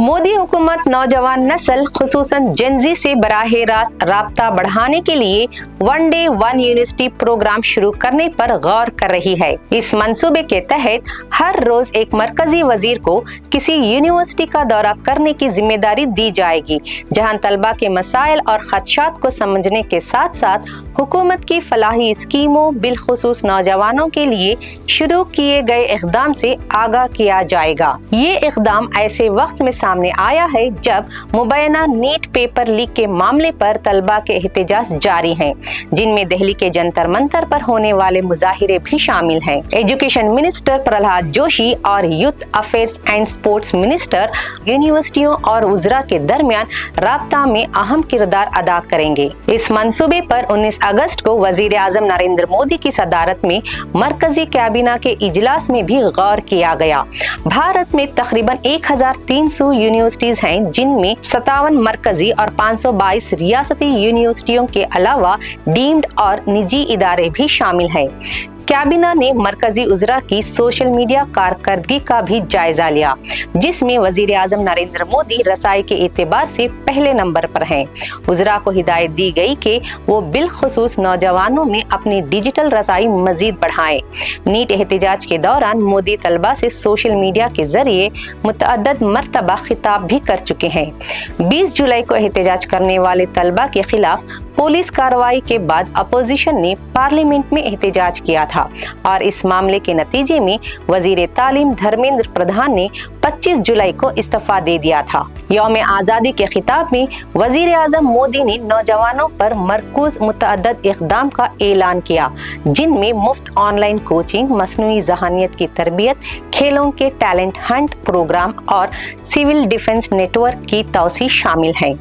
मोदी हुकूमत नौजवान नस्ल खुसूसन जेनजी से बराह रास्त राब्ता बढ़ाने के लिए one day one university programme शुरू करने पर गौर कर रही है। इस मंसूबे के तहत हर रोज एक मरकजी वजीर को किसी यूनिवर्सिटी का दौरा करने की जिम्मेदारी दी जाएगी, जहां तलबा के मसाइल और खदशात को समझने के साथ साथ हुकूमत की फलाही स्कीमों बिलखुसूस नौजवानों के लिए शुरू किए गए इक़दाम से आगाह किया जाएगा। ये इक़दाम ऐसे वक्त में सामने आया है जब मुबैना नीट पेपर लीक के मामले पर तलबा के एहतजाज जारी हैं, जिनमें दिल्ली के जंतर मंतर पर होने वाले मुजाहिरे भी शामिल हैं। एजुकेशन मिनिस्टर प्रहलाद जोशी और youth affairs and sports minister यूनिवर्सिटियों और उजरा के दरमियान राब्ता में अहम किरदार अदा करेंगे। इस मंसूबे पर 19 अगस्त को वजीर आजम नरेंद्र मोदी की सदारत में मरकजी कैबिना के इजलास में भी गौर किया गया। भारत में तकरीबन 1300 यूनिवर्सिटीज हैं, जिनमें 57 मरकजी और 522 रियासती यूनिवर्सिटियों के अलावा डीम्ड और निजी इदारे भी शामिल हैं। कैबिना ने मरकजी उजरा की सोशल मीडिया कारकर्दगी का भी जायजा लिया, जिसमें वजीर आजम नरेंद्र मोदी रसाई के एतबार से पहले नंबर पर हैं। उजरा को हिदायत दी गई कि वो बिलखुसूस नौजवानों में अपनी डिजिटल रसाई मजीद बढ़ाएं। नीट एहतजाज के दौरान मोदी तलबा से सोशल मीडिया के जरिए मुतअद्दिद मरतबा खिताब भी कर चुके हैं। 20 जुलाई को एहतजाज करने वाले तलबा के खिलाफ पुलिस कार्रवाई के बाद अपोजिशन ने पार्लियामेंट में एहतजाज किया था और इस मामले के नतीजे में वजीर तालीम धर्मेंद्र प्रधान ने 25 जुलाई को इस्तीफा दे दिया था। यौम आज़ादी के खिताब में वजीर आजम मोदी ने नौजवानों पर मरकूज मुतअद्दिद इक़दाम का ऐलान किया, जिनमें मुफ्त ऑनलाइन कोचिंग, मसनूई ज़हानियत की तरबियत, खेलों के टैलेंट हंट प्रोग्राम और सिविल डिफेंस नेटवर्क की तौसी शामिल है।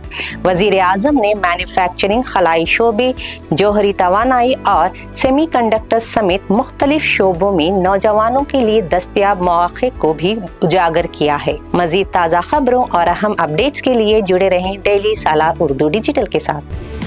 वजीर आजम ने मैन्युफैक्चरिंग, खलाई शोबे, जौहरी तवानाई और सेमीकंडक्टर समेत मुख्तलिफ शोबों में नौजवानों के लिए दस्तयाब मौक़े को भी उजागर किया है। मज़ीद ताज़ा खबरों और अहम अपडेट्स के लिए जुड़े रहें डेली सालार उर्दू डिजिटल के साथ।